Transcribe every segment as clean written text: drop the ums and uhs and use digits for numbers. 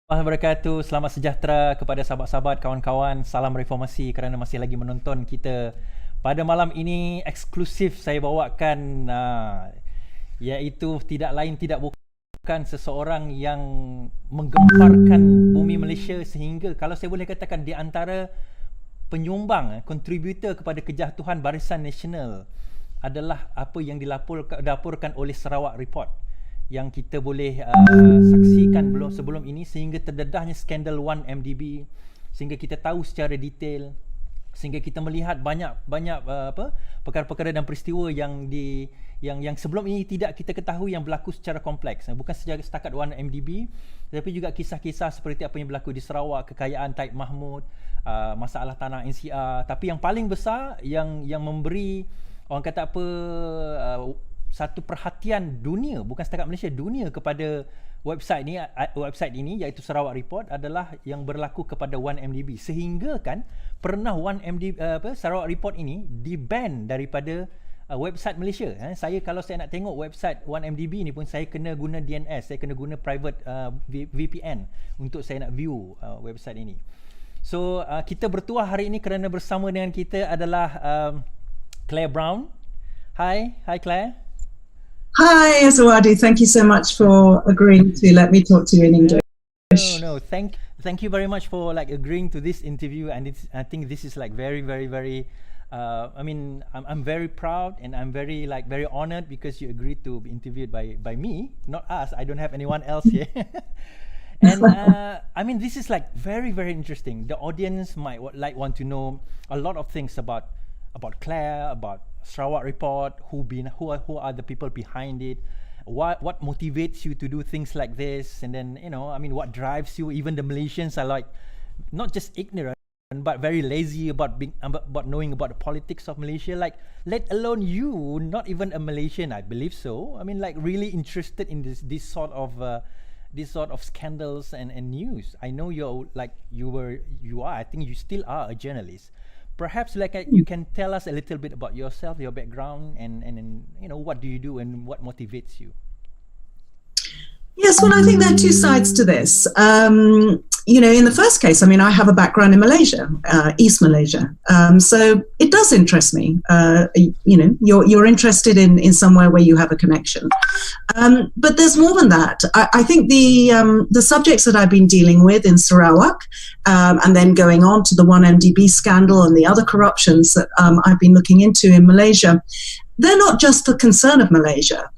Wabarakatuh. Selamat sejahtera kepada sahabat-sahabat, kawan-kawan. Salam reformasi kerana masih lagi menonton kita. Pada malam ini eksklusif saya bawakan iaitu tidak lain tidak bukan seseorang yang menggemparkan bumi Malaysia sehingga kalau saya boleh katakan di antara penyumbang, kontributor kepada kejatuhan Barisan Nasional adalah apa yang dilaporkan oleh Sarawak Report yang kita boleh saksikan sebelum ini sehingga terdedahnya skandal 1MDB, sehingga kita tahu secara detail, sehingga kita melihat banyak perkara-perkara dan peristiwa yang sebelum ini tidak kita ketahui yang berlaku secara kompleks, bukan sahaja setakat 1MDB tetapi juga kisah-kisah seperti apa yang berlaku di Sarawak, kekayaan Taib Mahmud, masalah tanah NCR, tapi yang paling besar yang memberi orang kata satu perhatian dunia, bukan setakat Malaysia, dunia kepada website ini iaitu Sarawak Report adalah yang berlaku kepada 1MDB, sehingga kan pernah Sarawak Report ini di-ban daripada website Malaysia. Kalau saya nak tengok website 1MDB ni pun saya kena guna DNS, saya kena guna private VPN untuk saya nak view website ini. So kita bertuah hari ini kerana bersama dengan kita adalah Clare Brown. Hi Clare. Hi, Hadi. Thank you so much for agreeing to let me talk to you in English. No. Thank you very much for agreeing to this interview, and I think this is very, very, very. I'm very proud and I'm very honored because you agreed to be interviewed by me, not us. I don't have anyone else here. And this is very, very interesting. The audience might want to know a lot of things about Clare, about Sarawak Report, who are the people behind it, what motivates you to do things like this, and then what drives you. Even the Malaysians are not just ignorant but very lazy about knowing about the politics of Malaysia, let alone you, not even a Malaysian, I believe so. Really interested in this sort of scandals and news. I know you are, I think you still are a journalist. Perhaps you can tell us a little bit about yourself, your background, and what do you do and what motivates you? Yes, well, I think there are two sides to this. In the first case, I have a background in Malaysia, East Malaysia. So it does interest me. You're interested in somewhere where you have a connection. But there's more than that. I think the subjects that I've been dealing with in Sarawak, and then going on to the 1MDB scandal and the other corruptions that I've been looking into in Malaysia, they're not just the concern of Malaysia.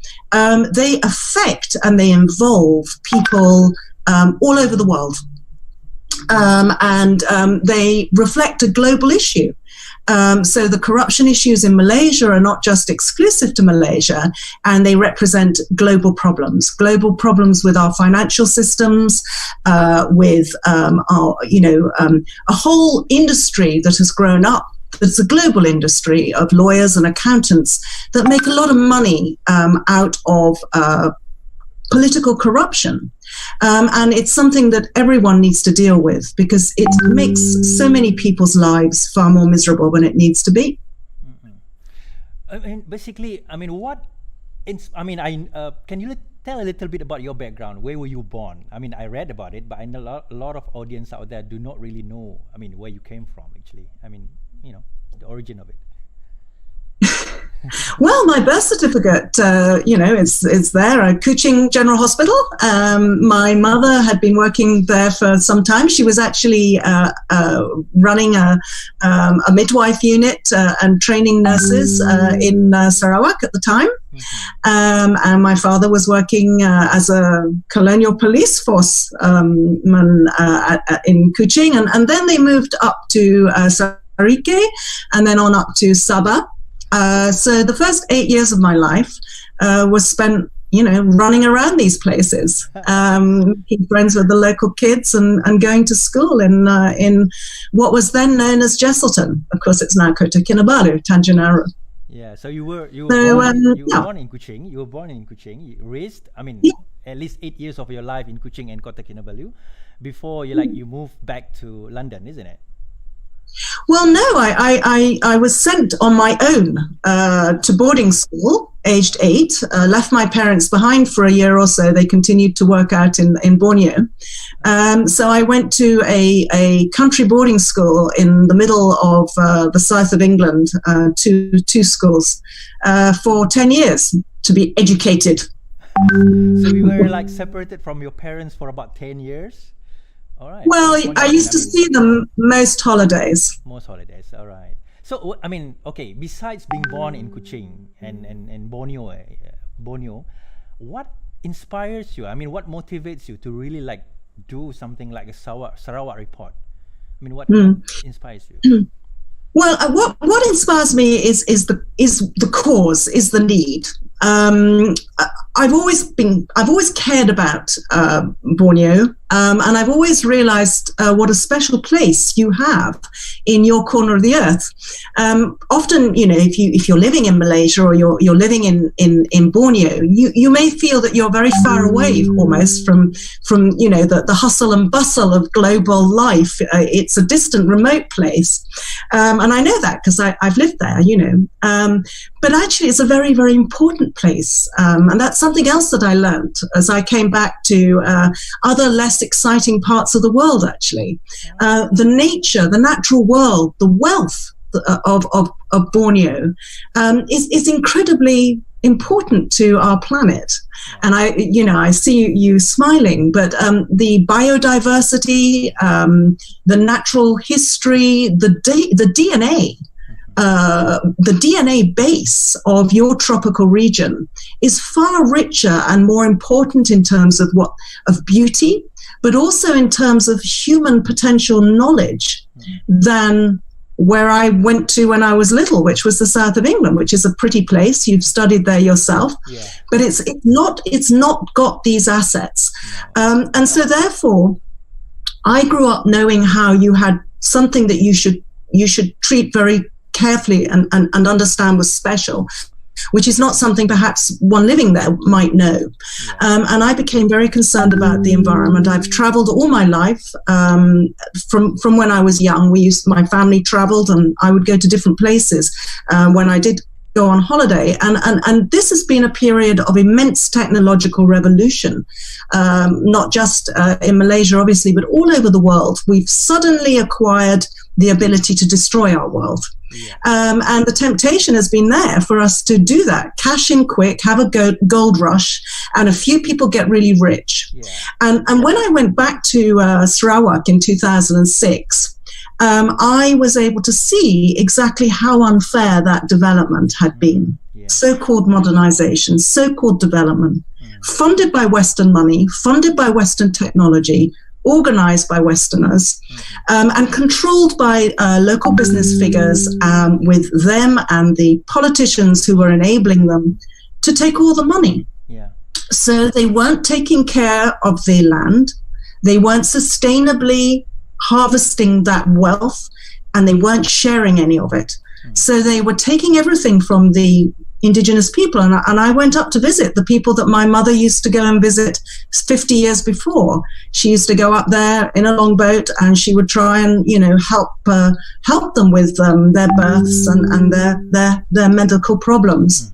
They affect and they involve people all over the world. And they reflect a global issue. So the corruption issues in Malaysia are not just exclusive to Malaysia, and they represent global problems with our financial systems, with a whole industry that has grown up. It's a global industry of lawyers and accountants that make a lot of money out of political corruption. And it's something that everyone needs to deal with because it makes so many people's lives far more miserable than it needs to be. Can you tell a little bit about your background? Where were you born? I read about it, but I know a lot of audience out there do not really know, where you came from, actually. The origin of it. Well, my birth certificate, it's there at Kuching General Hospital. My mother had been working there for some time. She was actually running a midwife unit and training nurses in Sarawak at the time. And my father was working as a colonial police force in Kuching. And then they moved up to Sarike and then on up to Sapa. So the first 8 years of my life was spent, running around these places, making friends with the local kids and going to school in what was then known as Jesselton. Of course, it's now Kota Kinabalu, Tanjung Aru. Yeah, so you were born in Kuching. You were born in Kuching. You raised, at least 8 years of your life in Kuching and Kota Kinabalu before you moved back to London, isn't it? Well, no, I was sent on my own to boarding school, aged 8, left my parents behind for a year or so. They continued to work out in Borneo. So I went to a country boarding school in the middle of the south of England, two schools, for 10 years to be educated. So you were like separated from your parents for about 10 years? All right. Well, I used to see them most holidays. Most holidays, all right. So, I mean, okay, besides being born in Kuching and Borneo, what inspires you? I mean, what motivates you to really like do something like a Sarawak report? I mean, what inspires you? Well, what inspires me is the cause, is the need. I've always cared about Borneo, and I've always realized what a special place you have in your corner of the earth. Often, if you're living in Malaysia or you're living in Borneo, you may feel that you're very far away almost from the hustle and bustle of global life. It's a distant, remote place, and I know that because I've lived there. But actually, it's a very, very important place, and that's something else that I learned as I came back to other less exciting parts of the world. Actually, the nature, the natural world, the wealth of Borneo is incredibly important to our planet. And I see you smiling, but the biodiversity, the natural history, the DNA. The DNA base of your tropical region is far richer and more important in terms of beauty, but also in terms of human potential knowledge than where I went to when I was little, which was the south of England, which is a pretty place. You've studied there yourself, but it's not got these assets, and so therefore, I grew up knowing how you had something that you should treat very carefully and understand was special, which is not something perhaps one living there might know. And I became very concerned about the environment. I've traveled all my life. From when I was young, my family traveled, and I would go to different places when I did go on holiday. And this has been a period of immense technological revolution, not just in Malaysia, obviously, but all over the world. We've suddenly acquired the ability to destroy our world. And the temptation has been there for us to do that, cash in quick, have a gold rush, and a few people get really rich. And when I went back to Sarawak in 2006, I was able to see exactly how unfair that development had been. So-called modernization, so-called development, funded by Western money, funded by Western technology, organized by Westerners, and controlled by local business figures, with them and the politicians who were enabling them to take all the money. So they weren't taking care of the land, they weren't sustainably harvesting that wealth, and they weren't sharing any of it. So they were taking everything from the indigenous people, and I went up to visit the people that my mother used to go and visit 50 years before. She used to go up there in a longboat, and she would try and help them with their births and their medical problems.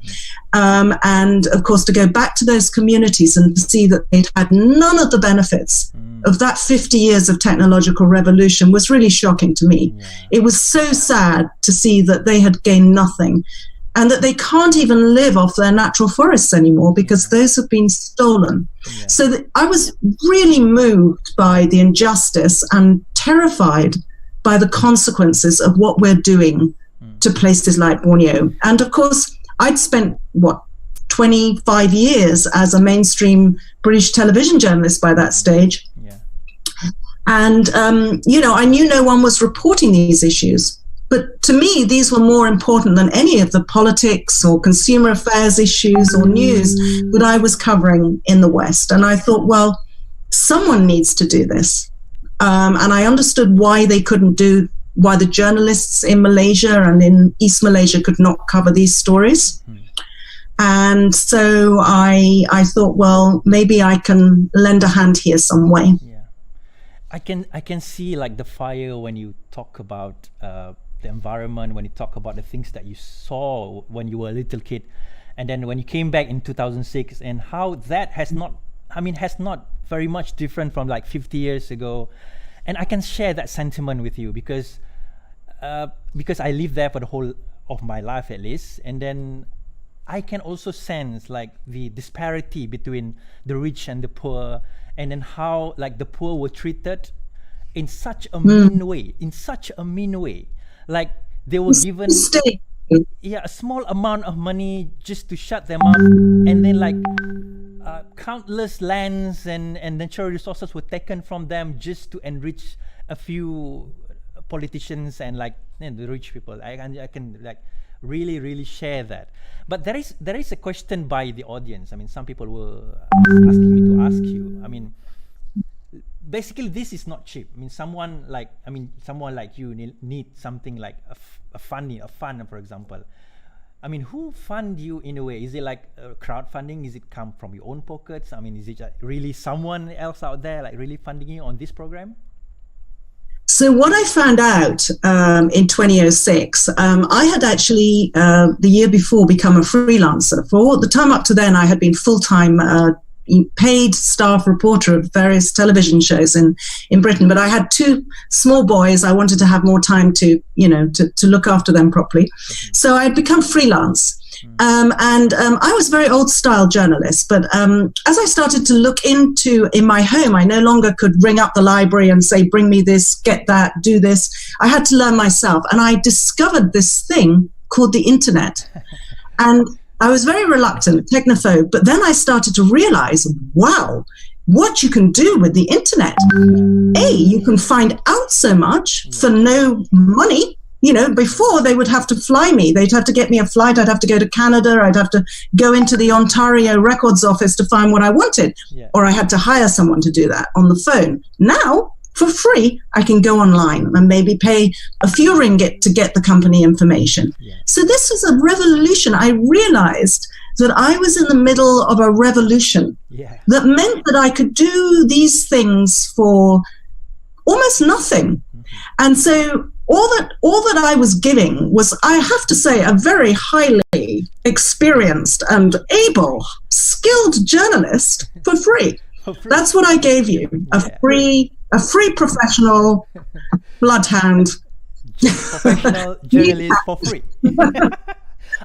And of course, to go back to those communities and see that they'd had none of the benefits of that 50 years of technological revolution was really shocking to me. It was so sad to see that they had gained nothing, and that they can't even live off their natural forests anymore because those have been stolen. So I was really moved by the injustice and terrified by the consequences of what we're doing to places like Borneo. And of course, I'd spent, 25 years as a mainstream British television journalist by that stage. And, I knew no one was reporting these issues. But to me, these were more important than any of the politics or consumer affairs issues or news that I was covering in the West. And I thought, well, someone needs to do this. And I understood why why the journalists in Malaysia and in East Malaysia could not cover these stories. And so I thought, well, maybe I can lend a hand here some way. I can see like the fire when you talk about the environment, when you talk about the things that you saw when you were a little kid, and then when you came back in 2006, and how that has not very much different from like 50 years ago. And I can share that sentiment with you because I lived there for the whole of my life at least, and then I can also sense like the disparity between the rich and the poor, and then how like the poor were treated in such a mean way, like they were given a small amount of money just to shut them up, and then like countless lands and natural resources were taken from them just to enrich a few politicians and like the rich people. I can like really share that. But there is a question by the audience. I mean, some people were asking me to ask you. I mean, basically this is not cheap. I mean, someone like you need something like a fund, for example. I mean, who fund you in a way? Is it like crowdfunding? Is it come from your own pockets? I mean, is it really someone else out there like really funding you on this program? So what I found out in 2006, I had actually the year before become a freelancer. For the time up to then, I had been full-time paid staff reporter of various television shows in Britain. But I had two small boys. I wanted to have more time to look after them properly. So I had become freelance. And I was a very old style journalist, but as I started to look in my home, I no longer could ring up the library and say, bring me this, get that, do this. I had to learn myself. And I discovered this thing called the internet. And I was very reluctant, technophobe, but then I started to realize, wow, what you can do with the internet. You can find out so much for no money. Before they would have to fly me. They'd have to get me a flight. I'd have to go to Canada. I'd have to go into the Ontario Records Office to find what I wanted. Yeah. Or I had to hire someone to do that on the phone. Now, for free, I can go online and maybe pay a few ringgit to get the company information. Yeah. So this was a revolution. I realized that I was in the middle of a revolution that meant that I could do these things for almost nothing. And so all that I was giving was, I have to say, a very highly experienced and able, skilled journalist for free. That's what I gave you, a free professional bloodhound. Professional journalist for free.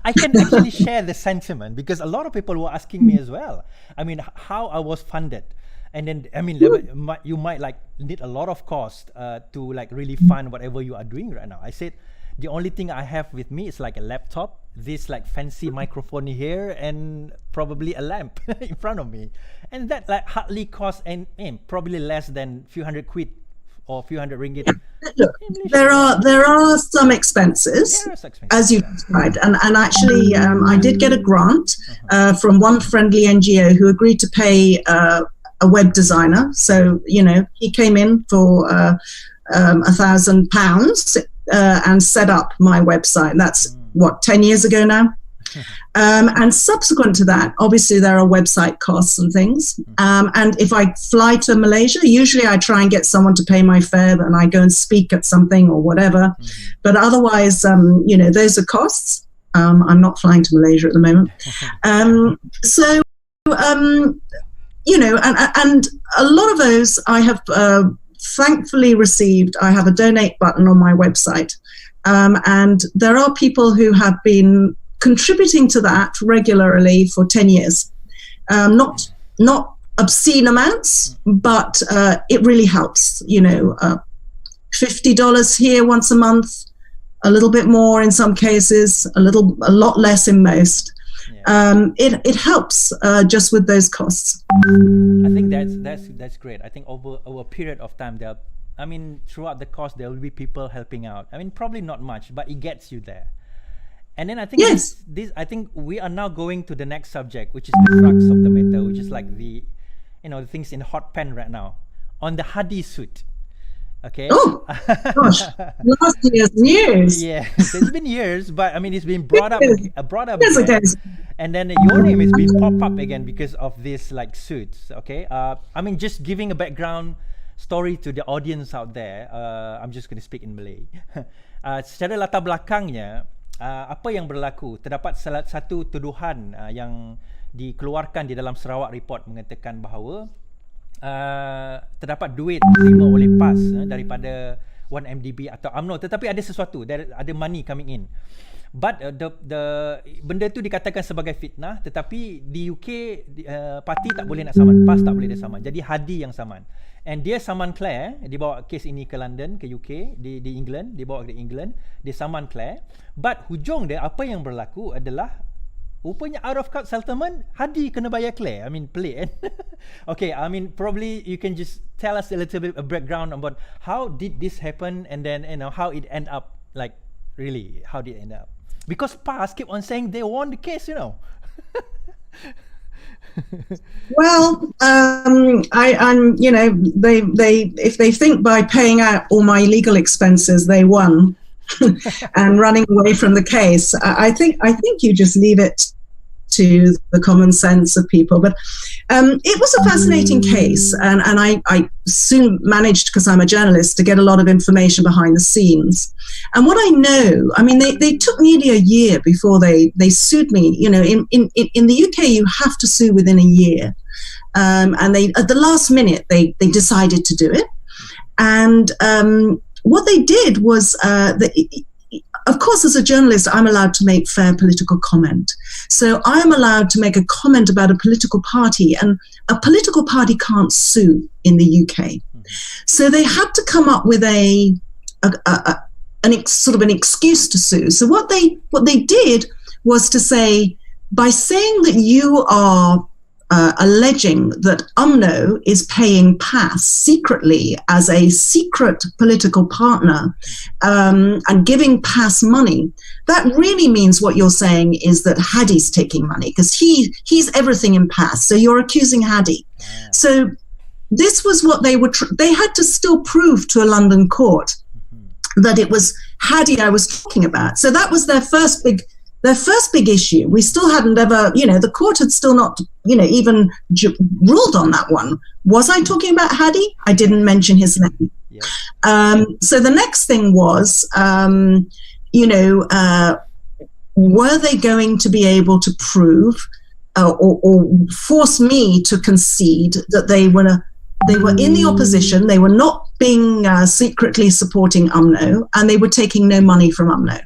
I can actually share the sentiment because a lot of people were asking me as well. I mean, how I was funded. And then, I mean, you might like need a lot of cost to like really fund whatever you are doing right now. I said, the only thing I have with me is like a laptop, this like fancy microphone here, and probably a lamp in front of me. And that like hardly costs probably less than few hundred quid or few hundred ringgit. Look, there are some expenses, as you described, and actually I did get a grant from one friendly NGO who agreed to pay a web designer. So, he came in for £1,000 and set up my website. That's 10 years ago now. And subsequent to that, obviously there are website costs and things. And if I fly to Malaysia, usually I try and get someone to pay my fare and I go and speak at something or whatever. But otherwise, those are costs. I'm not flying to Malaysia at the moment. And a lot of those I have thankfully received. I have a donate button on my website. And there are people who have been contributing to that regularly for 10 years. Not obscene amounts, but it really helps. $50 here once a month, a little bit more in some cases, a lot less in most. It helps just with those costs. I think that's great. I think over a period of time, throughout the course, there will be people helping out. I mean, probably not much, but it gets you there. And then I think I think we are now going to the next subject, which is the crux of the matter, which is like the things in hot pan right now on the Hadi suit. Okay. Oh gosh, last year's news. Yeah, it's been years, but I mean, it's been brought up again. And then your name has been popped up again because of this like suits. Okay. Just giving a background. story to the audience out there. I'm just going to speak in Malay. Secara latar belakangnya, apa yang berlaku? Terdapat salah satu tuduhan yang dikeluarkan di dalam Sarawak Report mengatakan bahawa terdapat duit terima oleh PAS daripada 1MDB atau UMNO, tetapi ada sesuatu, ada money coming in. But benda tu dikatakan sebagai fitnah, tetapi di UK parti tak boleh nak saman, PAS tak boleh dia saman. Jadi Hadi yang saman. And dia saman Clare, dia bawa kes ini ke London, ke UK, di England, dia bawa ke England, dia saman Clare. But hujung dia apa yang berlaku adalah rupanya out of court settlement, Hadi kena bayar Clare. I mean, pelik kan? Okay, I mean, probably you can just tell us a little bit of background about how did this happen, and then, you know, how it end up, like, really, how did it end up? Because PAS keep on saying they won the case, you know. Well, I'm, you know, they if they think by paying out all my legal expenses they won, and running away from the case, I think you just leave it to the common sense of people. But it was a fascinating case, and I soon managed, because I'm a journalist, to get a lot of information behind the scenes. And what I know, I mean, they took nearly a year before they sued me. You know, in the UK you have to sue within a year, and they at the last minute they decided to do it. And what they did was, of course, as a journalist, I'm allowed to make fair political comment. So I'm allowed to make a comment about a political party, and a political party can't sue in the UK. So they had to come up with sort of an excuse to sue. So what they did was to say, by saying that you are alleging that UMNO is paying PAS secretly as a secret political partner, and giving PAS money, that really means what you're saying is that Hadi's taking money, because he's everything in PAS. So you're accusing Hadi. So this was what they had to still prove to a London court that it was Hadi I was talking about. So that was their first big issue. We still hadn't ever, you know, the court had still not, you know, even ruled on that one. Was I talking about Hadi? I didn't mention his name. Yeah. So the next thing was, you know, were they going to be able to prove or force me to concede that they were in the opposition, they were not being secretly supporting UMNO, and they were taking no money from UMNO.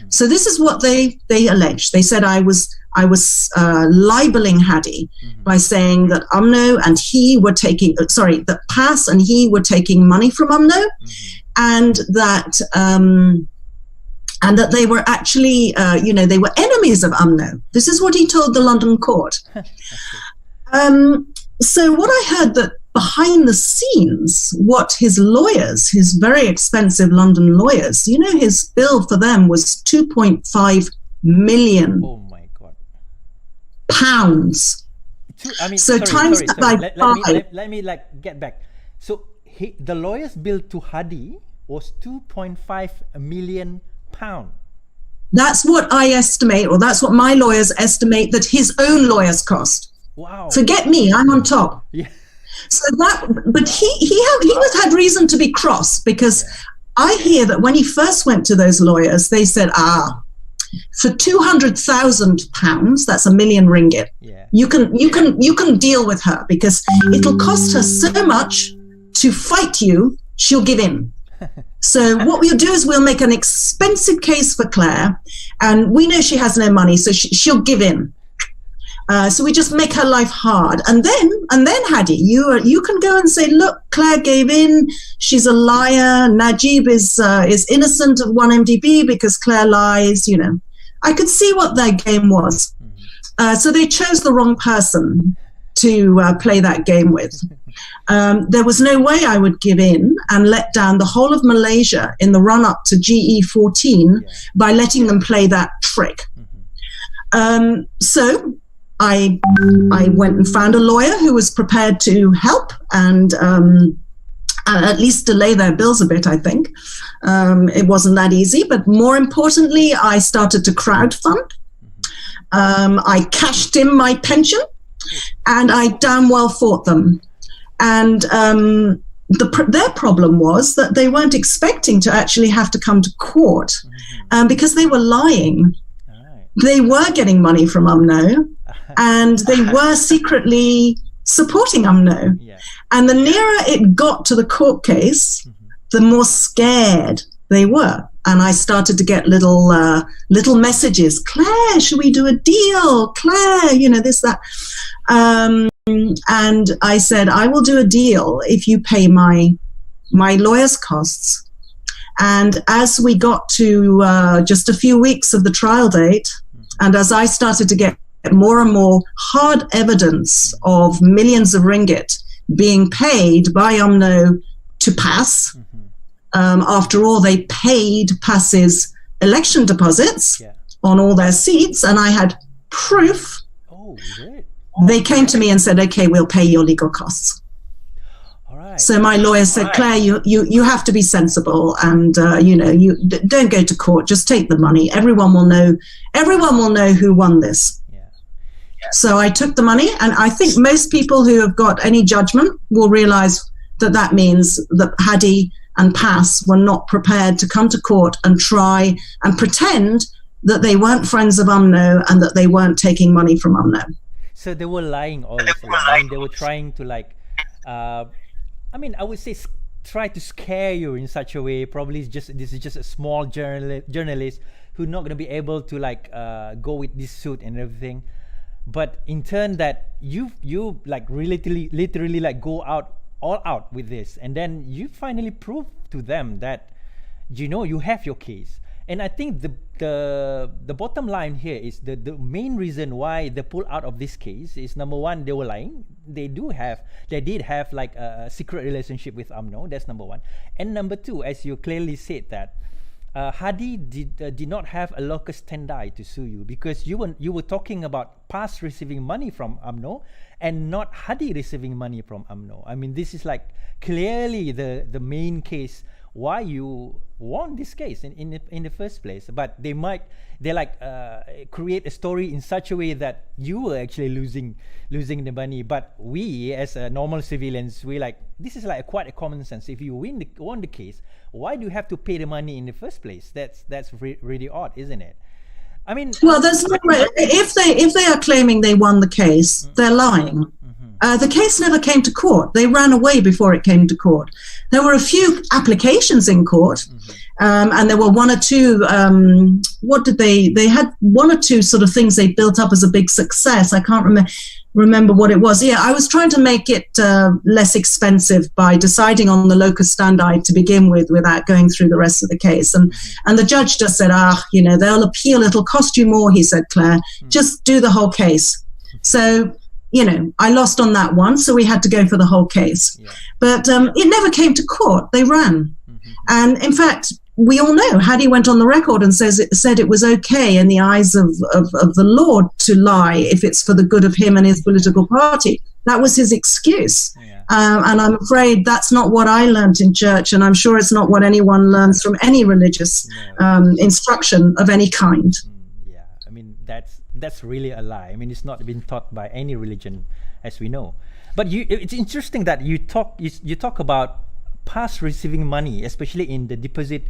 So this is what they alleged. They said I was libeling Hadi by saying that UMNO and he were taking, that PAS and he were taking money from UMNO, and that they were actually, you know, they were enemies of UMNO. This is what he told the London court. So what I heard, that behind the scenes, what his lawyers, his very expensive London lawyers, you know, his bill for them was 2.5 million pounds. I mean, so times that by five. Let me like get back. So the lawyer's bill to Hadi was 2.5 million pound. That's what I estimate, or that's what my lawyers estimate that his own lawyers cost. Wow. Forget me, I'm on top. Yeah. So that, but he had reason to be cross, because I hear that when he first went to those lawyers, they said, for £200,000, that's £1 million ringgit. Yeah. You can deal with her, because it'll cost her so much to fight you, she'll give in. So what we'll do is we'll make an expensive case for Clare, and we know she has no money, so she'll give in. So we just make her life hard, and then Hadi, you can go and say, look, Clare gave in. She's a liar. Najib is innocent of 1MDB because Clare lies. You know, I could see what their game was. So they chose the wrong person to play that game with. There was no way I would give in and let down the whole of Malaysia in the run-up to GE14 by letting them play that trick. So I went and found a lawyer who was prepared to help and at least delay their bills a bit, I think. It wasn't that easy, but more importantly, I started to crowdfund. I cashed in my pension, and I damn well fought them. And their problem was that they weren't expecting to actually have to come to court because they were lying. They were getting money from UMNO and they were secretly supporting UMNO. Yeah. And the nearer it got to the court case, the more scared they were. And I started to get little messages. Claire, should we do a deal? Claire, you know, this, that. And I said, I will do a deal if you pay my lawyer's costs. And as we got to just a few weeks of the trial date, and as I started to get more and more hard evidence of millions of ringgit being paid by UMNO to PAS, after all, they paid PAS's election deposits on all their seats, and I had proof. Oh, great. They came to me and said, okay, we'll pay your legal costs. All right. So my lawyer said, Claire, you have to be sensible, and you don't go to court. Just take the money. Everyone will know who won this. Yeah. So I took the money, and I think most people who have got any judgment will realize that means that Hadi and PAS were not prepared to come to court and try and pretend that they weren't friends of UMNO and that they weren't taking money from UMNO. So they were lying all this time. I mean, they were trying to I would say try to scare you in such a way. Probably this is just a small journalist who's not going to be able to go with this suit and everything. But in turn, that you literally like go all out with this, and then you finally prove to them that you have your case. And I think the bottom line here is the main reason why they pull out of this case is, number one, they were lying. They did have like a secret relationship with UMNO. That's number one. And number two, as you clearly said, that Hadi did not have a locus standi to sue you, because you were talking about PAS receiving money from UMNO and not Hadi receiving money from UMNO. I mean, this is like clearly the main case why you won this case in the first place. But they create a story in such a way that you were actually losing the money. But we, as normal civilians, this is like quite a common sense. If you won the case, why do you have to pay the money in the first place? That's really odd, isn't it? I mean, well, there's no way. If they are claiming they won the case, they're lying. The case never came to court. They ran away before it came to court. There were a few applications in court, and there were one or two. They had one or two sort of things they built up as a big success. I can't remember what it was. Yeah, I was trying to make it less expensive by deciding on the locus standi to begin with, without going through the rest of the case. And the judge just said, they'll appeal. It'll cost you more, he said, Claire. Just do the whole case. So, I lost on that one, so we had to go for the whole case. Yeah. But it never came to court. They ran. And in fact, we all know Hadi went on the record and said it was okay in the eyes of the Lord to lie if it's for the good of him and his political party. That was his excuse. Yeah. And I'm afraid that's not what I learned in church, and I'm sure it's not what anyone learns from any religious instruction of any kind. Yeah, I mean, that's really a lie. I mean, it's not been taught by any religion, as we know. But it's interesting that you talk about PAS receiving money, especially in the deposit.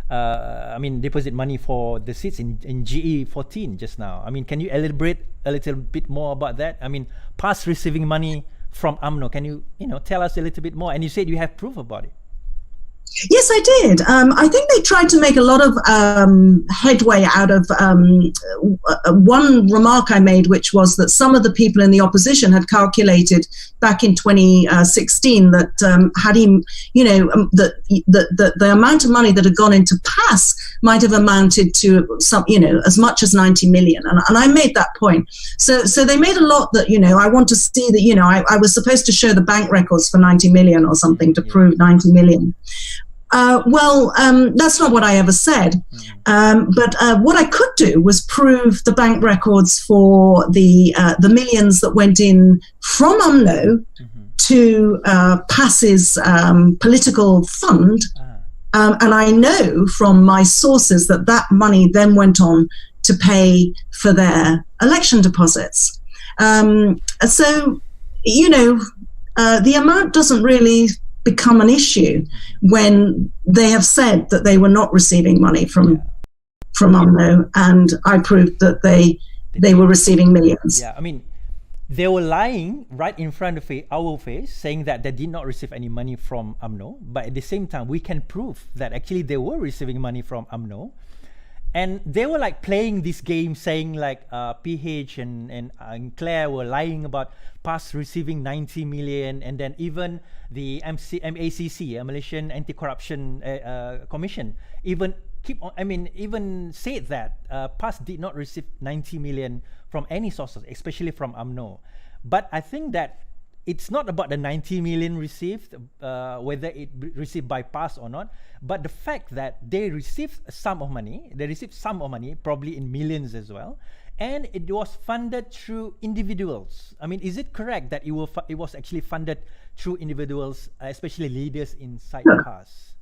Deposit money for the seats in GE14 just now. I mean, can you elaborate a little bit more about that? I mean, PAS receiving money from UMNO. Can you tell us a little bit more? And you said you have proof about it. Yes, I did. I think they tried to make a lot of headway out of one remark I made, which was that some of the people in the opposition had calculated back in 2016 that Hadi, that the amount of money that had gone into PAS might have amounted to some, as much as 90 million. And I made that point. So they made a lot that, I want to see that, I was supposed to show the bank records for 90 million or something to prove 90 million. That's not what I ever said. But what I could do was prove the bank records for the millions that went in from UMNO to PAS's political fund. And I know from my sources that money then went on to pay for their election deposits. The amount doesn't really become an issue when they have said that they were not receiving money from UMNO, and I proved that they were receiving millions. Yeah, I mean, they were lying right in front of our face, saying that they did not receive any money from UMNO. But at the same time, we can prove that actually they were receiving money from UMNO. And they were like playing this game, saying like PH and Clare were lying about past receiving 90 million, and then even the MACC, Malaysian Anti-Corruption Commission, even even said that past did not receive 90 million from any sources, especially from UMNO. But I think that it's not about the 90 million received, whether it received by past or not, but the fact that they received some of money, probably in millions as well, and it was funded through individuals. I mean, is it correct that it was actually funded through individuals, especially leaders inside PAS?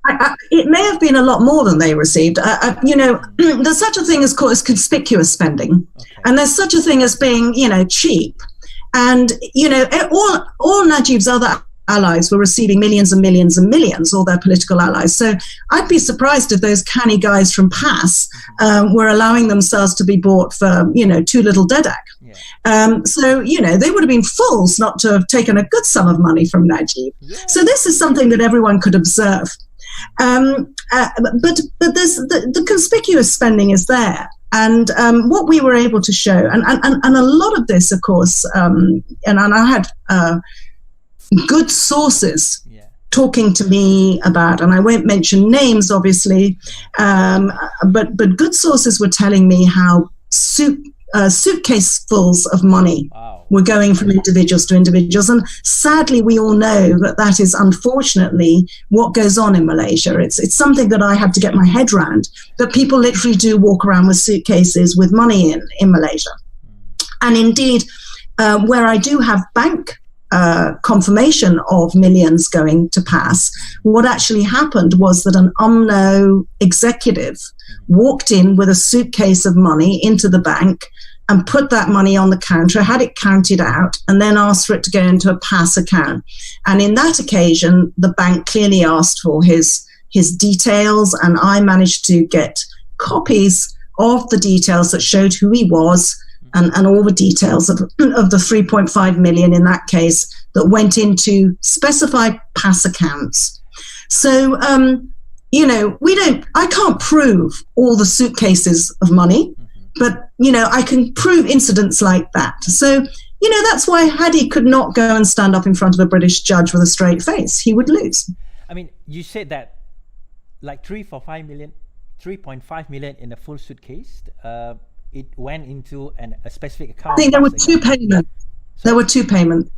It may have been a lot more than they received. There's such a thing as conspicuous spending, and there's such a thing as being, cheap. And, all Najib's other allies were receiving millions and millions and millions, all their political allies. So I'd be surprised if those canny guys from PAS were allowing themselves to be bought for, too little dedak. So, they would have been fools not to have taken a good sum of money from Najib. So this is something that everyone could observe. But there's the conspicuous spending is there. And what we were able to show, and a lot of this, of course, and I had good sources talking to me about, and I won't mention names, obviously, but good sources were telling me how suitcasefuls of money were going from individuals to individuals. And sadly, we all know that is unfortunately what goes on in Malaysia. It's something that I had to get my head around, that people literally do walk around with suitcases with money in Malaysia. And indeed, where I do have bank confirmation of millions going to PAS, what actually happened was that an UMNO executive walked in with a suitcase of money into the bank and put that money on the counter, had it counted out, and then asked for it to go into a PAS account. And in that occasion, the bank clearly asked for his details, and I managed to get copies of the details that showed who he was, and all the details of the 3.5 million in that case that went into specified PAS accounts. So, I can't prove all the suitcases of money, but, I can prove incidents like that. So, that's why Hadi could not go and stand up in front of a British judge with a straight face. He would lose. I mean, you said that like 3.5 million in a full suitcase, it went into a specific account. I think there were two payments. There were two payments.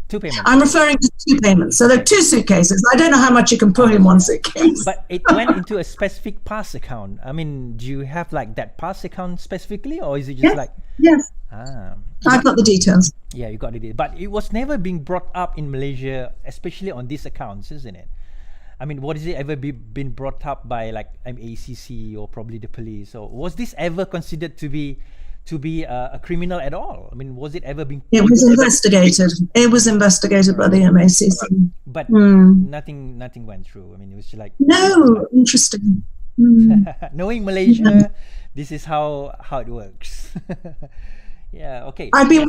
I'm referring to two payments. So there are two suitcases. I don't know how much you can put in one suitcase. But it went into a specific PAS account. I mean, do you have like that PAS account specifically, or is it just Yes. I've got the details. Yeah, you got the details. But it was never being brought up in Malaysia, especially on these accounts, isn't it? I mean, was it ever been brought up by like MACC or probably the police? Or was this ever considered to be a criminal at all? I mean, was it ever being... It was investigated. It was investigated by the MACC. But nothing went through. I mean, it was like... No, interesting. Knowing Malaysia, this is how it works. Yeah, okay. I've been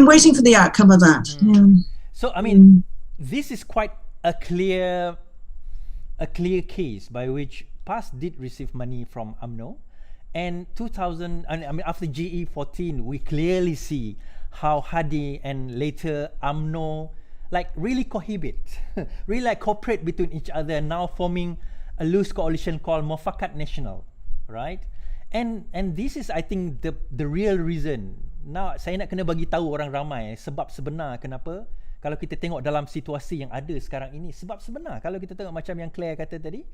waiting for the outcome of that. So, I mean, this is quite a clear case by which PAS did receive money from UMNO. And 2000, I mean, after GE14, we clearly see how Hadi and later UMNO like really cohabit, really like cooperate between each other, now forming a loose coalition called Mufakat Nasional, right? And this is, I think, the real reason. Now, saya nak kena bagi tahu orang ramai sebab sebenar kenapa. Kalau kita tengok dalam situasi yang ada sekarang ini, sebab sebenar, kalau kita tengok macam yang Clare kata tadi,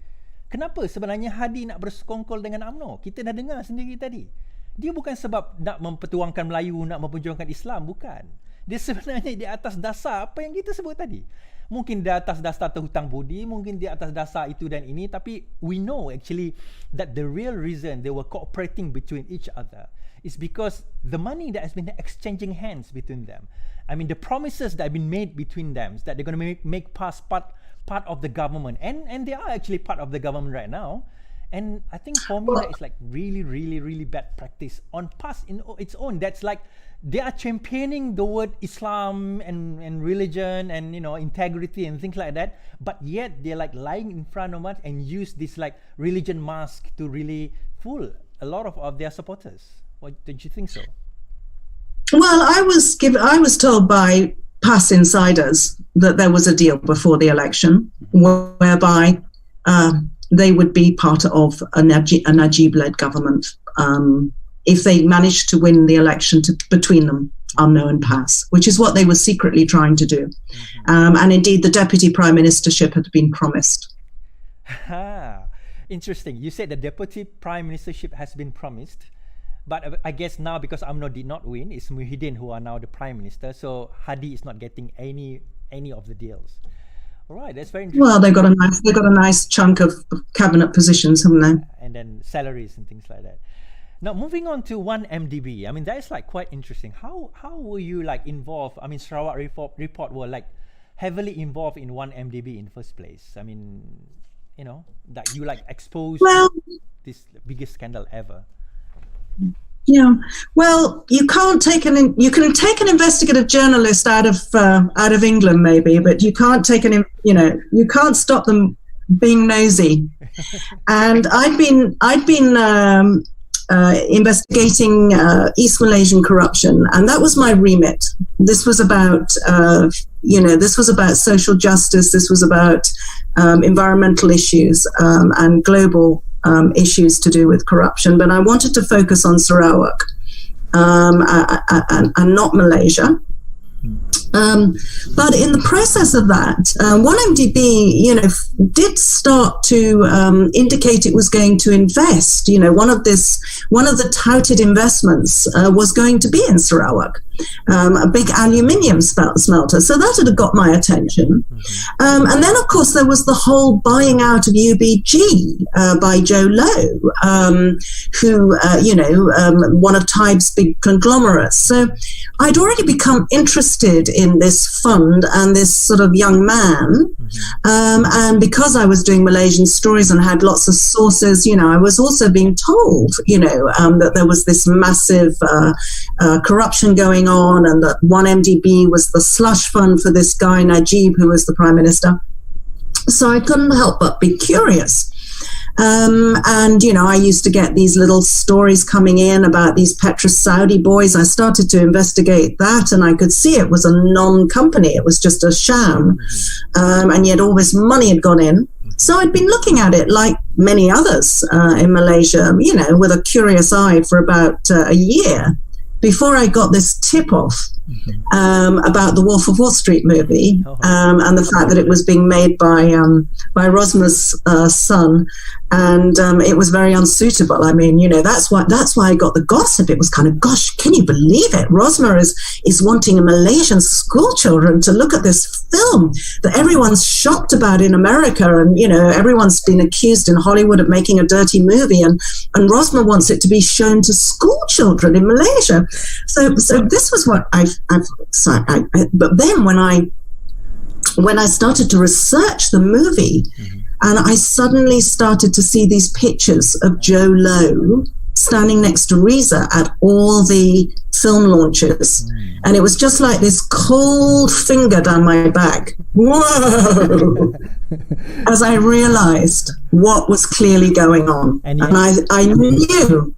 kenapa sebenarnya Hadi nak bersekongkol dengan UMNO? Kita dah dengar sendiri tadi. Dia bukan sebab nak mempertuangkan Melayu, nak memperjuangkan Islam, bukan. Dia sebenarnya di atas dasar apa yang kita sebut tadi. Mungkin di atas dasar terhutang budi, mungkin di atas dasar itu dan ini, tapi we know actually that the real reason they were cooperating between each other is because the money that has been exchanging hands between them. I mean, the promises that have been made between them, that they're going to make PAS part part of the government, and they are actually part of the government right now. And I think for me that is like really, really, really bad practice on past in its own. That's like they are championing the word Islam and religion and integrity and things like that, but yet they're like lying in front of us and use this like religion mask to really fool a lot of their supporters. What did you think so? Well, I was told by past insiders that there was a deal before the election whereby they would be part of a Najib-led government if they managed to win the election between them, unknown pass, which is what they were secretly trying to do. And indeed, the deputy prime ministership had been promised. Interesting. You said the deputy prime ministership has been promised, but I guess now because UMNO did not win, it's Muhyiddin who are now the prime minister. So Hadi is not getting any of the deals. All right, that's very interesting. Well, they got a nice chunk of cabinet positions, haven't they? And then salaries and things like that. Now, moving on to 1MDB. I mean, that is like quite interesting. How were you like involved? I mean, Sarawak report were like heavily involved in 1MDB in the first place. I mean, that you like exposed this biggest scandal ever. Yeah, well, you can take an investigative journalist out of England maybe, but you can't take you can't stop them being nosy. And I'd been investigating East Malaysian corruption, and that was my remit. This was about social justice. This was about environmental issues and global issues to do with corruption, but I wanted to focus on Sarawak and not Malaysia. But in the process of that, 1MDB, did start to indicate it was going to invest. One of the touted investments was going to be in Sarawak, a big aluminium smelter. So that had got my attention. And then, of course, there was the whole buying out of UBG by Joe Lowe, who, one of Tybe's big conglomerates. So I'd already become interested in this fund and this sort of young man. And because I was doing Malaysian stories and had lots of sources, I was also being told, that there was this massive corruption going on, and that 1MDB was the slush fund for this guy, Najib, who was the prime minister. So I couldn't help but be curious. And, I used to get these little stories coming in about these Petrus Saudi boys. I started to investigate that, and I could see it was a non-company. It was just a sham. And yet all this money had gone in. So I'd been looking at it like many others in Malaysia, with a curious eye for about a year before I got this tip-off about the Wolf of Wall Street movie, and the fact that it was being made by Rosmer's son, and it was very unsuitable. I mean, that's why I got the gossip. It was kind of, gosh, can you believe it? Rosmer is wanting Malaysian school children to look at this film that everyone's shocked about in America, and everyone's been accused in Hollywood of making a dirty movie, and Rosmer wants it to be shown to school children in Malaysia. So this was what but then when I started to research the movie, and I suddenly started to see these pictures of Joe Lowe standing next to Reza at all the film launches, and it was just like this cold finger down my back. Whoa! As I realized what was clearly going on, and I knew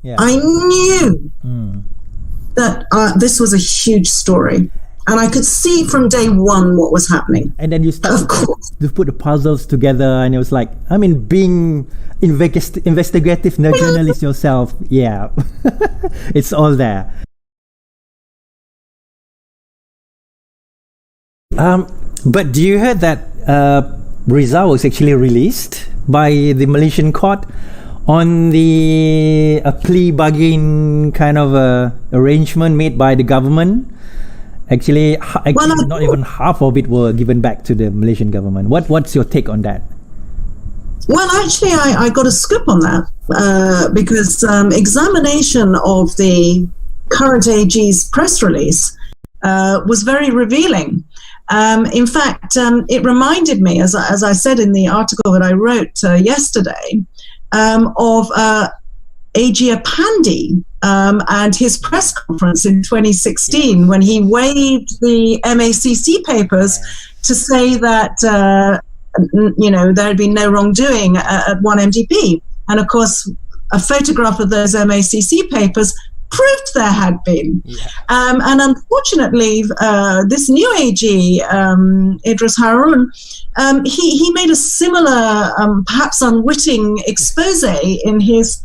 that this was a huge story, and I could see from day one what was happening. And then you started to put the puzzles together, and it was like, I mean, being investigative journalist yourself, yeah, it's all there. But do you heard that Reza was actually released by the Malaysian court on a plea bargain kind of arrangement made by the government? Actually, not even half of it were given back to the Malaysian government. What's your take on that? Well, actually, I got a scoop on that because examination of the current AG's press release was very revealing. In fact, it reminded me, as I said in the article that I wrote yesterday, of A.G. Pandey and his press conference in 2016 when he waived the MACC papers to say that there had been no wrongdoing at 1MDB. And of course, a photograph of those MACC papers proved there had been. And unfortunately, this new AG, Idris Harun, he made a similar, perhaps unwitting expose in his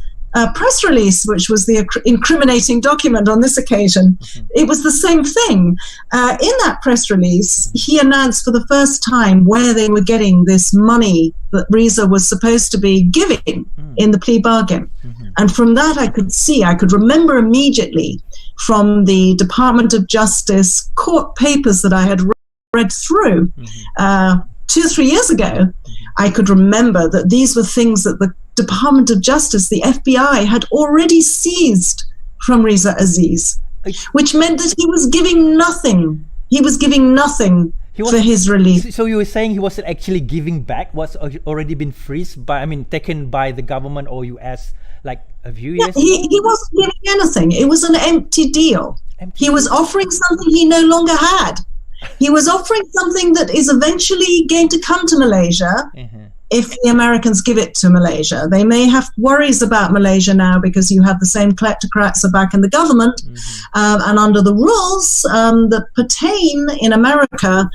press release, which was the incriminating document on this occasion. It was the same thing. In that press release, he announced for the first time where they were getting this money that Riza was supposed to be giving in the plea bargain. And from that I could remember immediately from the Department of Justice court papers that I had read through 2 or 3 years ago. I could remember that these were things that the Department of Justice, the FBI, had already seized from Riza Aziz, which meant that he was giving nothing. He was giving nothing for his release. So you were saying he wasn't actually giving back what's already been taken by the government or US like a few years ago? He wasn't giving anything. It was an empty deal. He was offering something he no longer had. He was offering something that is eventually going to come to Malaysia if the Americans give it to Malaysia. They may have worries about Malaysia now because you have the same kleptocrats are back in the government. And under the rules that pertain in America,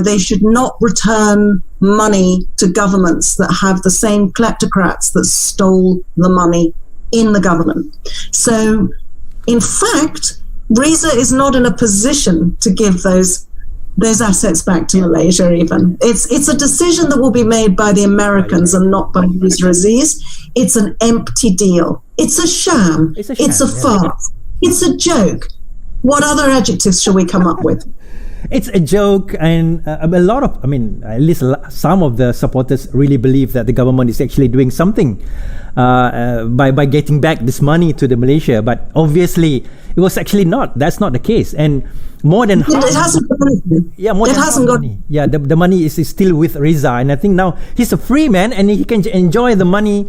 they should not return money to governments that have the same kleptocrats that stole the money in the government. So, in fact, Riza is not in a position to give those assets back to Malaysia even. It's a decision that will be made by the Americans and not by Riza Aziz. It's an empty deal. It's a sham. It's a farce. It's a joke. What other adjectives shall we come up with? It's a joke, and at least some of the supporters really believe that the government is actually doing something by getting back this money to the Malaysia. But obviously, it was actually not. That's not the case. And more than half, it hasn't got anything. The money is still with Riza, and I think now he's a free man and he can enjoy the money.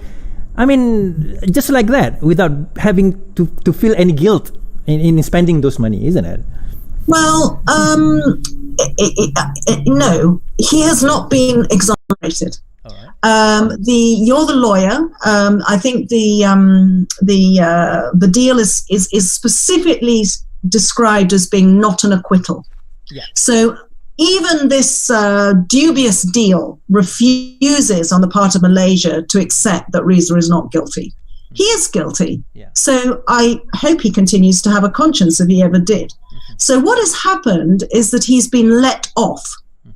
I mean, just like that, without having to feel any guilt in spending those money, isn't it? Well, no, he has not been exonerated. You're the lawyer. I think the deal is specifically described as being not an acquittal. So even this dubious deal refuses on the part of Malaysia to accept that Riza is not guilty. He is guilty. So I hope he continues to have a conscience if he ever did. So what has happened is that he's been let off,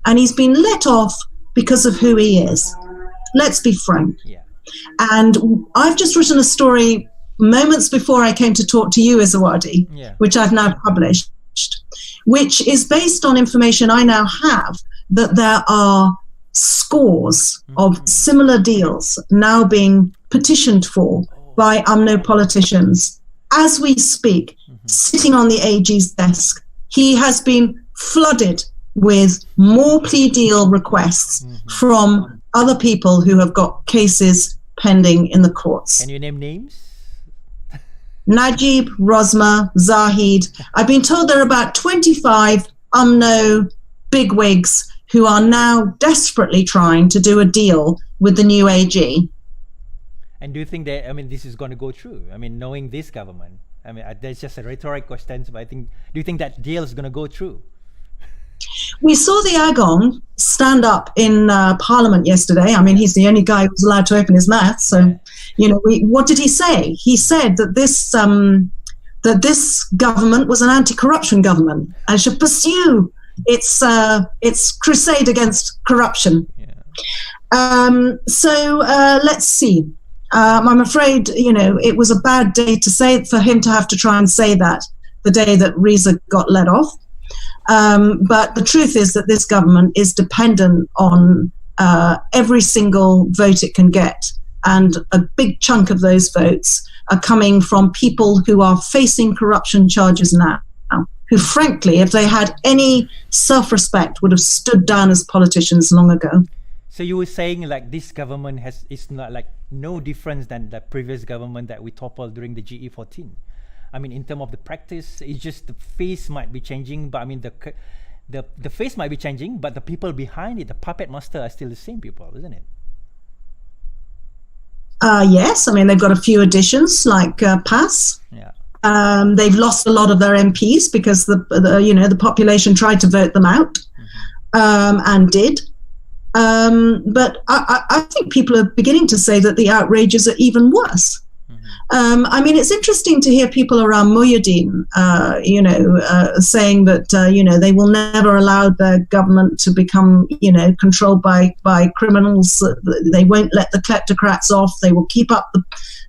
and he's been let off because of who he is. Let's be frank. And I've just written a story moments before I came to talk to you, Izawadi, which I've now published, which is based on information I now have that there are scores of similar deals now being petitioned for by UMNO politicians as we speak, sitting on the AG's desk. He has been flooded with more plea deal requests from other people who have got cases pending in the courts. Can you name names? Najib, Rosma, Zahid. I've been told there are about 25 UMNO bigwigs who are now desperately trying to do a deal with the new AG. And do you think that, this is going to go through? Knowing this government, there's just a rhetoric question, but do you think that deal is going to go through? We saw the Agong stand up in Parliament yesterday. He's the only guy who's allowed to open his mouth. So, what did he say? He said that this government was an anti-corruption government and should pursue its crusade against corruption. Let's see. I'm afraid, it was a bad day for him to have to try and say that the day that Riza got let off. But the truth is that this government is dependent on every single vote it can get. And a big chunk of those votes are coming from people who are facing corruption charges now, who, frankly, if they had any self-respect, would have stood down as politicians long ago. So you were saying like this government is not like no difference than the previous government that we toppled during the GE14. I mean, in terms of the practice, it's just the face might be changing, but I mean the face might be changing, but the people behind it, the puppet master, are still the same people, isn't it? Yes, I mean they've got a few additions like PAS. Yeah. They've lost a lot of their MPs because the population tried to vote them out, and did. But I think people are beginning to say that the outrages are even worse. I mean, it's interesting to hear people around Muhyiddin, saying that, they will never allow their government to become, controlled by criminals. They won't let the kleptocrats off. They will keep up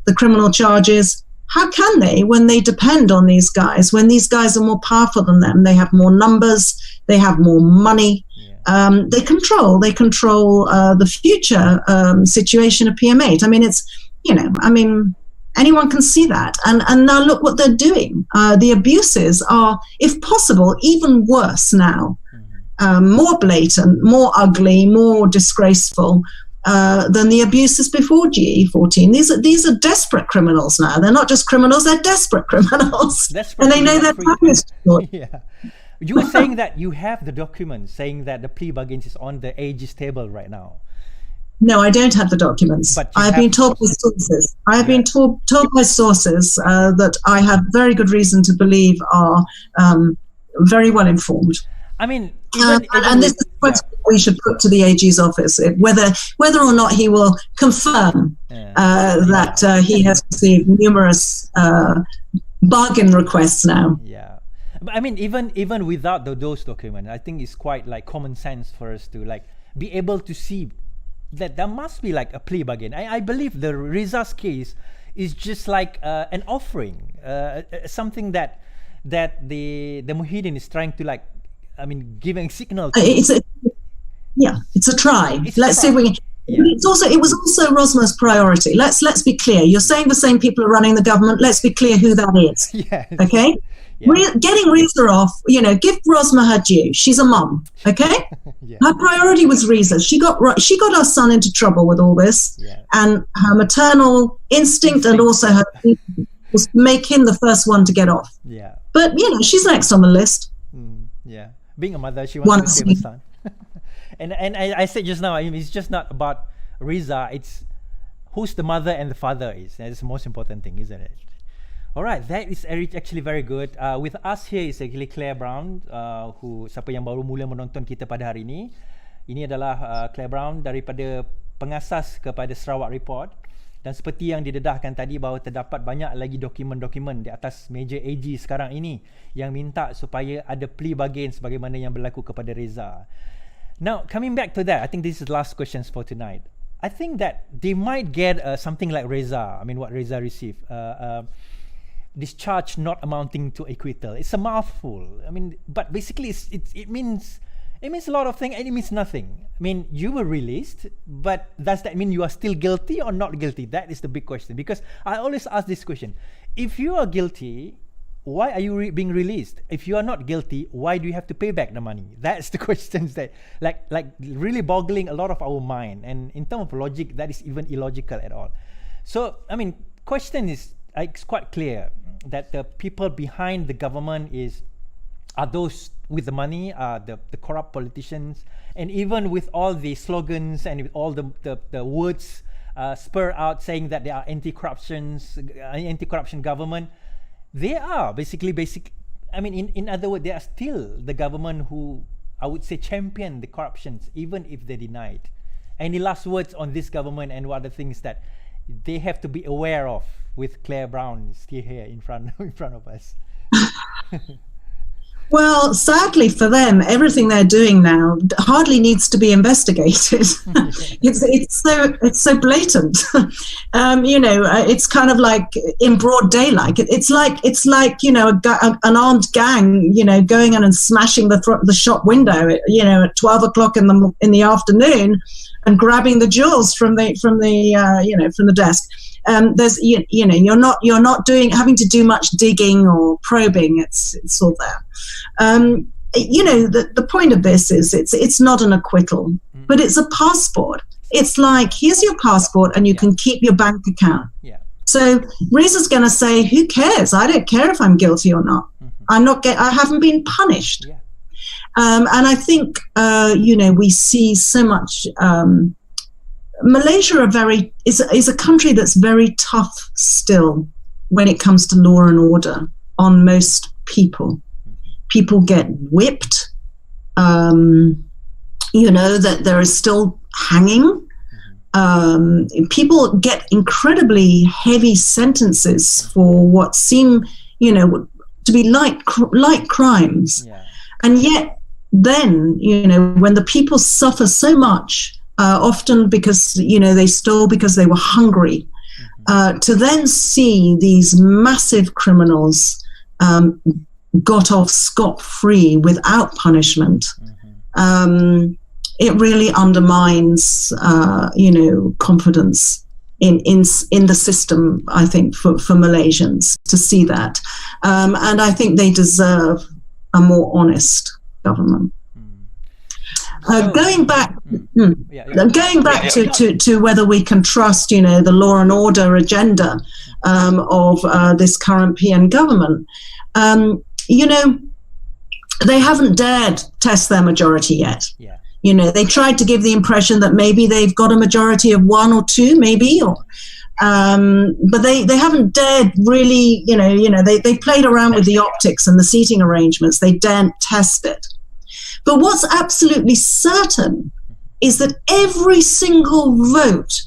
the criminal charges. How can they when they depend on these guys, when these guys are more powerful than them? They have more numbers. They have more money. They control the future situation of PM8. I mean, it's, anyone can see that. And now look what they're doing. The abuses are, if possible, even worse now. More blatant, more ugly, more disgraceful than the abuses before GE14. These are desperate criminals now. They're not just criminals, they're desperate criminals. And they know their time is short. Yeah. You were saying that you have the documents saying that the plea bargains is on the AG's table right now. No, I don't have the documents. I've been told by sources. I've been told by sources that I have very good reason to believe are very well informed. I mean, and this is a question we should put to the AG's office, whether or not he will confirm that he has received numerous bargain requests now. Yeah. But I mean, even without those documents, I think it's quite like common sense for us to like be able to see that there must be like a plea bargain. I believe the Riza's case is just like an offering, something that the Muhyiddin is trying to like, I mean, giving a signal. It's a try. Let's see if we can. Yeah. It was also Rosmer's priority. Let's be clear. You're saying the same people are running the government. Let's be clear who that is. Yes. Okay. Yeah. Getting Riza off, give Rosmer her due. She's a mum, okay? Yeah. Her priority was Riza. She got her son into trouble with all this, and her maternal instinct and also her was to make him the first one to get off. Yeah. But she's next on the list. Yeah. Being a mother, she wants to save her son. and I said just now, it's just not about Riza. It's who's the mother and the father is. That's the most important thing, isn't it? Alright, that is actually very good. With us here is actually Clare Brown, siapa yang baru mula menonton kita pada hari ini. Ini adalah Clare Brown daripada pengasas kepada Sarawak Report. Dan seperti yang didedahkan tadi bahawa terdapat banyak lagi dokumen-dokumen di atas meja AG sekarang ini yang minta supaya ada plea bargain sebagaimana yang berlaku kepada Reza. Now, coming back to that, I think this is the last questions for tonight. I think that they might get something like Reza. I mean, what Reza received. Discharge not amounting to acquittal. It's a mouthful. I mean, but basically it means a lot of things and it means nothing. I mean, you were released, but does that mean you are still guilty or not guilty? That is the big question, because I always ask this question. If you are guilty, why are you being released? If you are not guilty, why do you have to pay back the money? That's the questions that like really boggling a lot of our mind, and in terms of logic, that is even illogical at all. So, I mean, question is, it's quite clear that the people behind the government are those with the money, the corrupt politicians, and even with all the slogans and with all the words spur out saying that they are anti-corruption government, they are basically I mean, in other words, they are still the government who I would say champion the corruptions, even if they deny it. Any last words on this government and what are the things that they have to be aware of with Clare Brown still here in front of us? Well, sadly for them, everything they're doing now hardly needs to be investigated. It's so blatant. It's kind of like in broad daylight. It's like an armed gang, going in and smashing the shop window, at 12 o'clock in the afternoon, and grabbing the jewels from the desk. there's you know you're not having to do much digging or probing. It's all there. You know, the point of this is it's not an acquittal, but it's a passport. It's like, here's your passport and you can keep your bank account. Yeah. So Reza's going to say, who cares? I don't care if I'm guilty or not. I haven't been punished. Yeah. And I think, you know, we see so much. Malaysia is a country that's very tough still when it comes to law and order on most people. People get whipped. You know, that there is still hanging. People get incredibly heavy sentences for what seem, you know, to be light crimes. Yeah. And yet then, you know, when the people suffer so much, often because, you know, they stole because they were hungry, to then see these massive criminals got off scot-free without punishment, it really undermines, you know, confidence in the system, I think, for Malaysians to see that. And I think they deserve a more honest government. Going back to whether we can trust, you know, the law and order agenda of this current PN government, you know, they haven't dared test their majority yet. Yeah. You know, they tried to give the impression that maybe they've got a majority of 1 or 2, maybe, or but they haven't dared really. You know, they played around with the optics and the seating arrangements. They daren't test it. But what's absolutely certain is that every single vote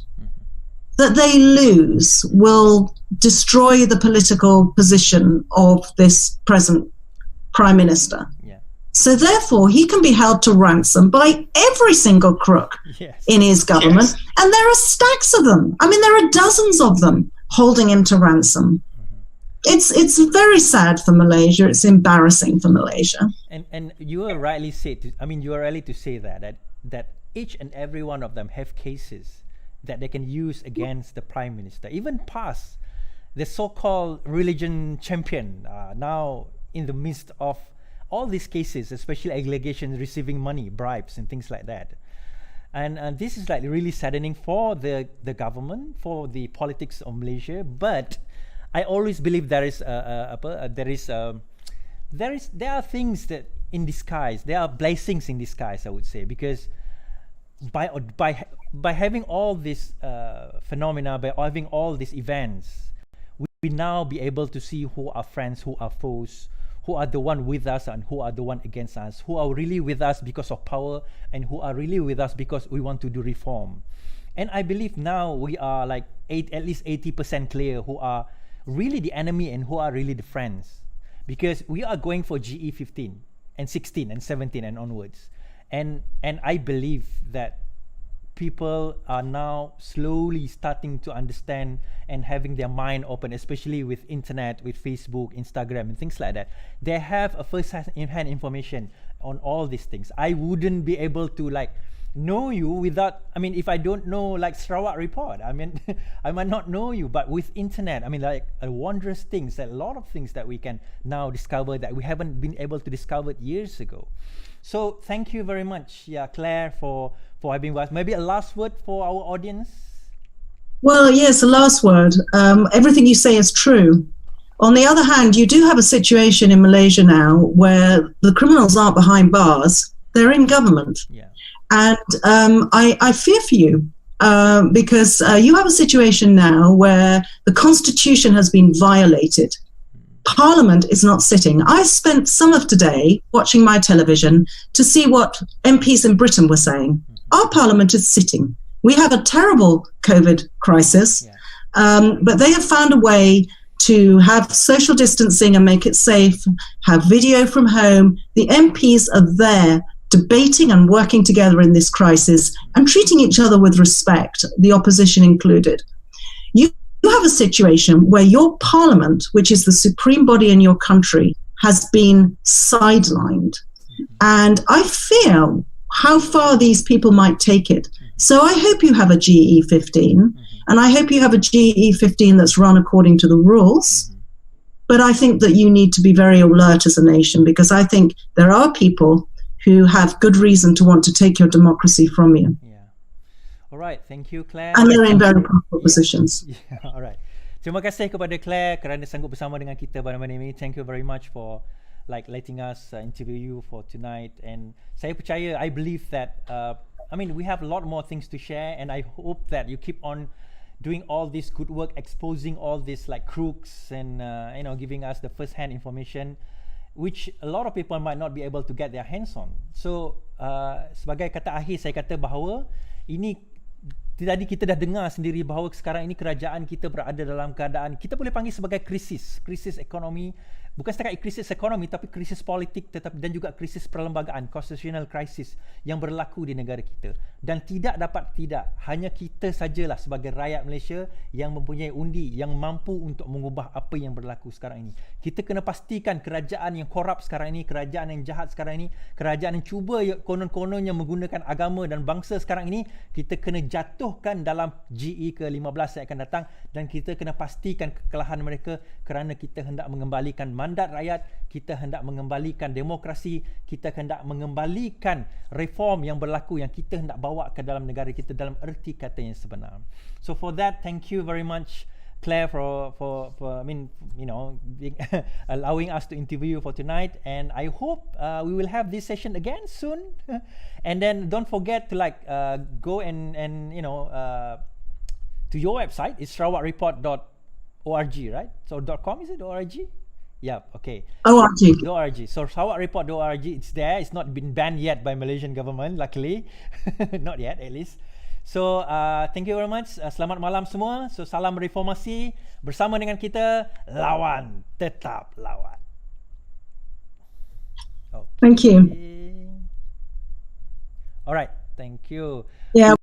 that they lose will destroy the political position of this present Prime Minister. Yeah. So therefore, he can be held to ransom by every single crook in his government. Yes. And there are stacks of them. I mean, there are dozens of them holding him to ransom. It's very sad for Malaysia. It's embarrassing for Malaysia. And you are rightly to say that each and every one of them have cases that they can use against the Prime Minister, even past the so-called religion champion, now in the midst of all these cases, especially allegations receiving money, bribes and things like that. And this is like really saddening for the government, for the politics of Malaysia. But I always believe there are things that in disguise, there are blessings in disguise, I would say, because by having all these phenomena, by having all these events, we now be able to see who are friends, who are foes, who are the one with us and who are the one against us, who are really with us because of power and who are really with us because we want to do reform. And I believe now we are like at least 80% clear who are really the enemy and who are really the friends, because we are going for GE 15 and 16 and 17 and onwards. And I believe that people are now slowly starting to understand and having their mind open, especially with internet, with Facebook, Instagram and things like that. They have a first-hand information on all these things. I wouldn't be able to like know you without, if I don't know like Sarawak report, I might not know you, but with internet, like wondrous things, a lot of things that we can now discover that we haven't been able to discover years ago. So thank you very much, Claire, for having us. Maybe a last word for our audience? Well, yes, a last word. Everything you say is true. On the other hand, you do have a situation in Malaysia now where the criminals aren't behind bars, they're in government. Yeah. And I fear for you because you have a situation now where the constitution has been violated. Parliament is not sitting. I spent some of today watching my television to see what MPs in Britain were saying. Our parliament is sitting. We have a terrible COVID crisis, but they have found a way to have social distancing and make it safe, have video from home. The MPs are there debating and working together in this crisis and treating each other with respect, the opposition included. You have a situation where your parliament, which is the supreme body in your country, has been sidelined. And I fear how far these people might take it So I hope you have a GE15, and I hope you have a GE15 that's run according to the rules. But I think that you need to be very alert as a nation, because I think there are people who have good reason to want to take your democracy from you. Yeah. All right. Thank you, Clare. And they're in very powerful positions. Yeah. All right. Terima kasih kepada Clare kerana sanggup bersama dengan kita pada malam ini. Thank you very much for letting us interview you for tonight. And saya percaya, I believe that we have a lot more things to share, and I hope that you keep on doing all this good work, exposing all this crooks and giving us the first-hand information, which a lot of people might not be able to get their hands on. So sebagai kata akhir, saya kata bahawa ini tadi kita dah dengar sendiri bahawa sekarang ini kerajaan kita berada dalam keadaan kita boleh panggil sebagai krisis ekonomi. Bukan setakat krisis ekonomi, tapi krisis politik dan juga krisis perlembagaan, constitutional crisis yang berlaku di negara kita. Dan tidak hanya kita sajalah sebagai rakyat Malaysia yang mempunyai undi, yang mampu untuk mengubah apa yang berlaku sekarang ini. Kita kena pastikan kerajaan yang korup sekarang ini, kerajaan yang jahat sekarang ini, kerajaan yang cuba konon-kononnya menggunakan agama dan bangsa sekarang ini, kita kena jatuhkan dalam GE ke-15 yang akan datang, dan kita kena pastikan kekalahan mereka kerana kita hendak mengembalikan mandat rakyat, kita hendak mengembalikan demokrasi, kita hendak mengembalikan reform yang berlaku yang kita hendak bawa ke dalam negara kita dalam erti kata yang sebenar. So for that, thank you very much, Clare, for allowing us to interview you for tonight, and I hope we will have this session again soon. And then don't forget to go and to your website. It's sarawakreport.org, right? So .com, is it .org? Yeah, okay. .org. So sarawakreport.org, it's there. It's not been banned yet by Malaysian government, luckily. Not yet, at least. So thank you very much. Selamat malam semua. So salam reformasi. Bersama dengan kita, lawan, tetap lawan. Okay. Thank you. Alright, thank you. Yeah.